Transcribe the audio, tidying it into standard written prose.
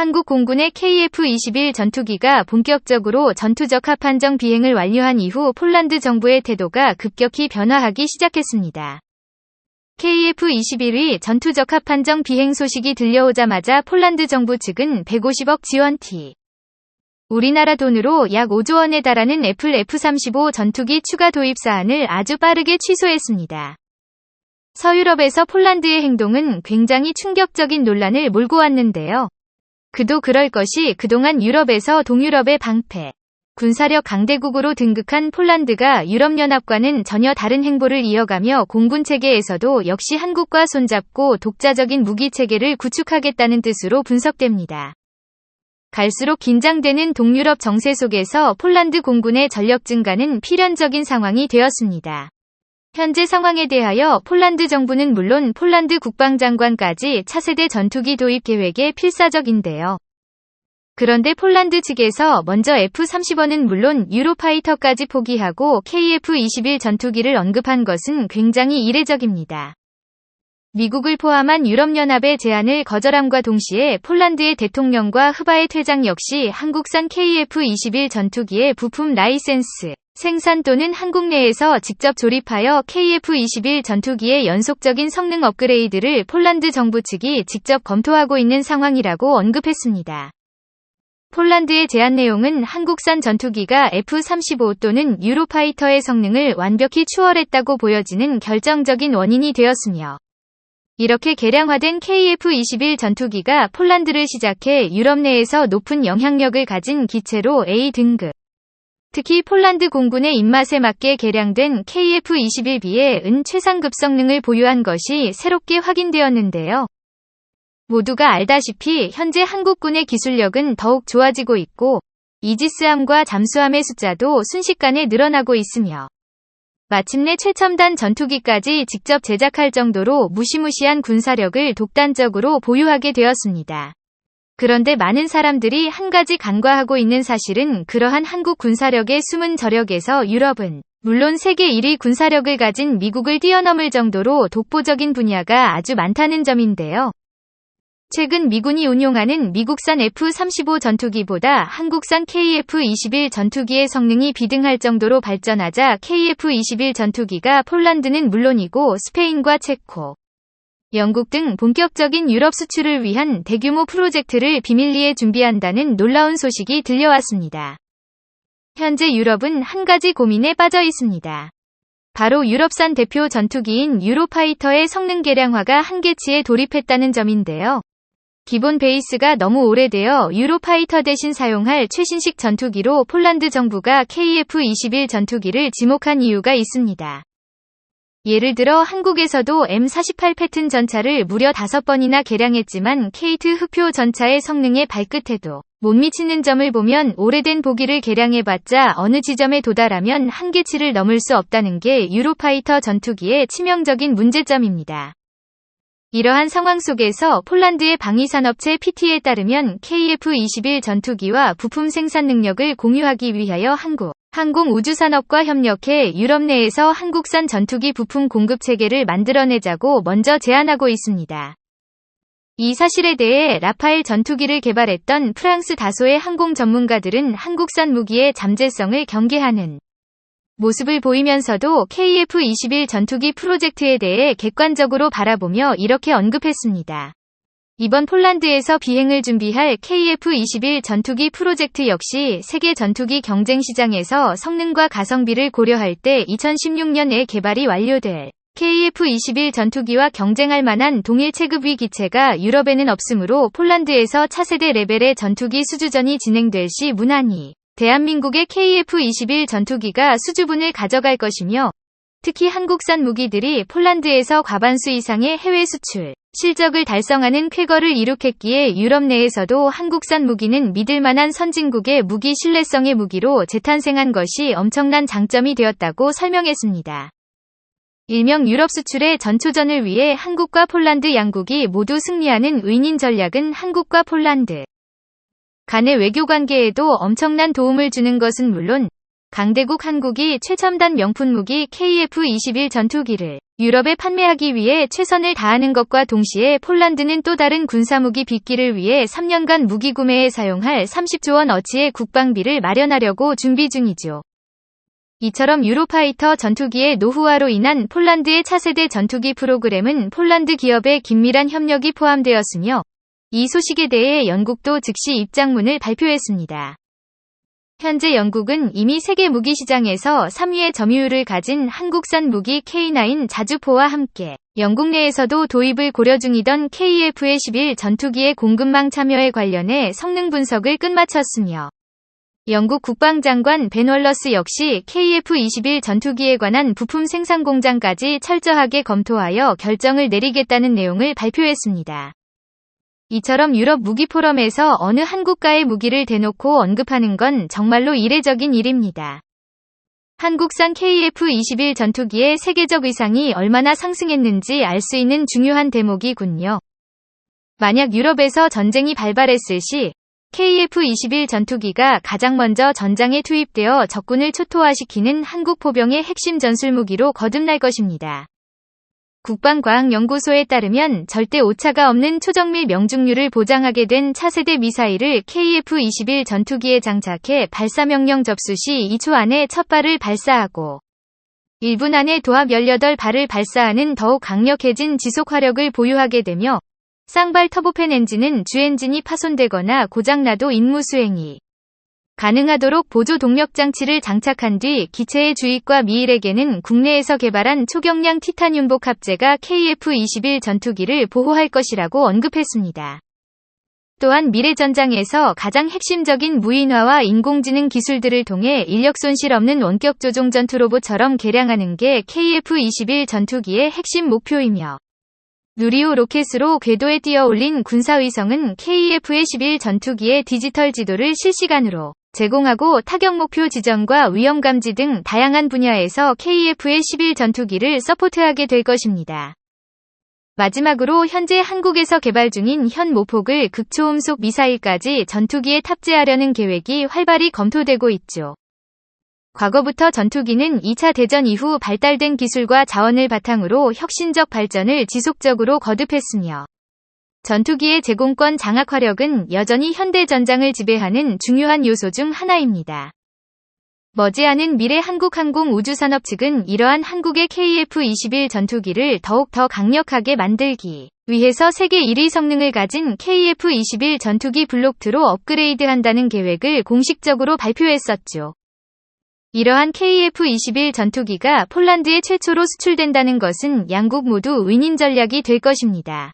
한국 공군의 KF-21 전투기가 본격적으로 전투적합 함정 비행을 완료한 이후 폴란드 정부의 태도가 급격히 변화하기 시작했습니다. KF-21의 전투적합 함정 비행 소식이 들려오자마자 폴란드 정부 측은 150억 지원티, 우리나라 돈으로 약 5조 원에 달하는 애플 F-35 전투기 추가 도입 사안을 아주 빠르게 취소했습니다. 서유럽에서 폴란드의 행동은 굉장히 충격적인 논란을 몰고 왔는데요. 그도 그럴 것이 그동안 유럽에서 동유럽의 방패, 군사력 강대국으로 등극한 폴란드가 유럽연합과는 전혀 다른 행보를 이어가며 공군체계에서도 역시 한국과 손잡고 독자적인 무기체계를 구축하겠다는 뜻으로 분석됩니다. 갈수록 긴장되는 동유럽 정세 속에서 폴란드 공군의 전력 증가는 필연적인 상황이 되었습니다. 현재 상황에 대하여 폴란드 정부는 물론 폴란드 국방장관까지 차세대 전투기 도입 계획에 필사적인데요. 그런데 폴란드 측에서 먼저 F-35는 물론 유로파이터까지 포기하고 KF-21 전투기를 언급한 것은 굉장히 이례적입니다. 미국을 포함한 유럽연합의 제안을 거절함과 동시에 폴란드의 대통령과 흐바의 퇴장 역시 한국산 KF-21 전투기의 부품 라이센스, 생산 또는 한국 내에서 직접 조립하여 KF-21 전투기의 연속적인 성능 업그레이드를 폴란드 정부 측이 직접 검토하고 있는 상황이라고 언급했습니다. 폴란드의 제안 내용은 한국산 전투기가 F-35 또는 유로파이터의 성능을 완벽히 추월했다고 보여지는 결정적인 원인이 되었으며, 이렇게 개량화된 KF-21 전투기가 폴란드를 시작해 유럽 내에서 높은 영향력을 가진 기체로 A 등급, 특히 폴란드 공군의 입맛에 맞게 개량된 KF-21B의 최상급 성능을 보유한 것이 새롭게 확인되었는데요. 모두가 알다시피 현재 한국군의 기술력은 더욱 좋아지고 있고 이지스함과 잠수함의 숫자도 순식간에 늘어나고 있으며 마침내 최첨단 전투기까지 직접 제작할 정도로 무시무시한 군사력을 독단적으로 보유하게 되었습니다. 그런데 많은 사람들이 한 가지 간과하고 있는 사실은 그러한 한국 군사력의 숨은 저력에서 유럽은 물론 세계 1위 군사력을 가진 미국을 뛰어넘을 정도로 독보적인 분야가 아주 많다는 점인데요. 최근 미군이 운용하는 미국산 F-35 전투기보다 한국산 KF-21 전투기의 성능이 비등할 정도로 발전하자 KF-21 전투기가 폴란드는 물론이고 스페인과 체코, 영국 등 본격적인 유럽 수출을 위한 대규모 프로젝트를 비밀리에 준비한다는 놀라운 소식이 들려왔습니다. 현재 유럽은 한 가지 고민에 빠져 있습니다. 바로 유럽산 대표 전투기인 유로파이터의 성능 개량화가 한계치에 돌입했다는 점인데요. 기본 베이스가 너무 오래되어 유로파이터 대신 사용할 최신식 전투기로 폴란드 정부가 KF-21 전투기를 지목한 이유가 있습니다. 예를 들어 한국에서도 M48 패튼 전차를 무려 5번이나 개량했지만 케이트 흑표 전차의 성능에 발끝에도 못 미치는 점을 보면 오래된 보기를 개량해봤자 어느 지점에 도달하면 한계치를 넘을 수 없다는 게 유로파이터 전투기의 치명적인 문제점입니다. 이러한 상황 속에서 폴란드의 방위산업체 PT에 따르면 KF-21 전투기와 부품 생산 능력을 공유하기 위하여 항공우주산업과 협력해 유럽 내에서 한국산 전투기 부품 공급 체계를 만들어내자고 먼저 제안하고 있습니다. 이 사실에 대해 라파엘 전투기를 개발했던 프랑스 다소의 항공 전문가들은 한국산 무기의 잠재성을 경계하는 모습을 보이면서도 KF-21 전투기 프로젝트에 대해 객관적으로 바라보며 이렇게 언급했습니다. 이번 폴란드에서 비행을 준비할 KF-21 전투기 프로젝트 역시 세계 전투기 경쟁 시장에서 성능과 가성비를 고려할 때 2016년에 개발이 완료될 KF-21 전투기와 경쟁할 만한 동일 체급의 기체가 유럽에는 없으므로 폴란드에서 차세대 레벨의 전투기 수주전이 진행될 시 무난히 대한민국의 KF-21 전투기가 수주분을 가져갈 것이며, 특히 한국산 무기들이 폴란드에서 과반수 이상의 해외 수출 실적을 달성하는 쾌거를 이룩했기에 유럽 내에서도 한국산 무기는 믿을만한 선진국의 무기 신뢰성의 무기로 재탄생한 것이 엄청난 장점이 되었다고 설명했습니다. 일명 유럽 수출의 전초전을 위해 한국과 폴란드 양국이 모두 승리하는 윈윈 전략은 한국과 폴란드 간의 외교 관계에도 엄청난 도움을 주는 것은 물론 강대국 한국이 최첨단 명품 무기 KF-21 전투기를 유럽에 판매하기 위해 최선을 다하는 것과 동시에 폴란드는 또 다른 군사무기 빚기를 위해 3년간 무기 구매에 사용할 30조 원 어치의 국방비를 마련하려고 준비 중이죠. 이처럼 유로파이터 전투기의 노후화로 인한 폴란드의 차세대 전투기 프로그램은 폴란드 기업의 긴밀한 협력이 포함되었으며 이 소식에 대해 영국도 즉시 입장문을 발표했습니다. 현재 영국은 이미 세계 무기 시장에서 3위의 점유율을 가진 한국산 무기 K9 자주포와 함께 영국 내에서도 도입을 고려 중이던 KF-21 전투기의 공급망 참여에 관련해 성능 분석을 끝마쳤으며 영국 국방장관 벤 월러스 역시 KF-21 전투기에 관한 부품 생산 공장까지 철저하게 검토하여 결정을 내리겠다는 내용을 발표했습니다. 이처럼 유럽 무기 포럼에서 어느 한 국가의 무기를 대놓고 언급하는 건 정말로 이례적인 일입니다. 한국산 KF-21 전투기의 세계적 위상이 얼마나 상승했는지 알 수 있는 중요한 대목이군요. 만약 유럽에서 전쟁이 발발했을 시 KF-21 전투기가 가장 먼저 전장에 투입되어 적군을 초토화시키는 한국 포병의 핵심 전술무기로 거듭날 것입니다. 국방과학연구소에 따르면 절대 오차가 없는 초정밀 명중률을 보장하게 된 차세대 미사일을 KF-21 전투기에 장착해 발사명령 접수 시 2초 안에 첫 발을 발사하고 1분 안에 도합 18발을 발사하는 더욱 강력해진 지속화력을 보유하게 되며 쌍발 터보팬 엔진은 주엔진이 파손되거나 고장나도 임무 수행이 가능하도록 보조 동력 장치를 장착한 뒤 기체의 주입과 미일에게는 국내에서 개발한 초경량 티타늄 복합재가 KF-21 전투기를 보호할 것이라고 언급했습니다. 또한 미래 전장에서 가장 핵심적인 무인화와 인공지능 기술들을 통해 인력 손실 없는 원격 조종 전투 로봇처럼 개량하는 게 KF-21 전투기의 핵심 목표이며 누리호 로켓으로 궤도에 띄어올린 군사위성은 KF-21 전투기의 디지털 지도를 실시간으로 제공하고 타격 목표 지정과 위험 감지 등 다양한 분야에서 KF-21 전투기를 서포트하게 될 것입니다. 마지막으로 현재 한국에서 개발 중인 현 모폭을 극초음속 미사일까지 전투기에 탑재하려는 계획이 활발히 검토되고 있죠. 과거부터 전투기는 2차 대전 이후 발달된 기술과 자원을 바탕으로 혁신적 발전을 지속적으로 거듭했으며 전투기의 제공권 장악화력은 여전히 현대 전장을 지배하는 중요한 요소 중 하나입니다. 머지않은 미래 한국항공우주산업 측은 이러한 한국의 KF-21 전투기를 더욱 더 강력하게 만들기 위해서 세계 1위 성능을 가진 KF-21 전투기 블록2로 업그레이드한다는 계획을 공식적으로 발표했었죠. 이러한 KF-21 전투기가 폴란드에 최초로 수출된다는 것은 양국 모두 윈윈 전략이 될 것입니다.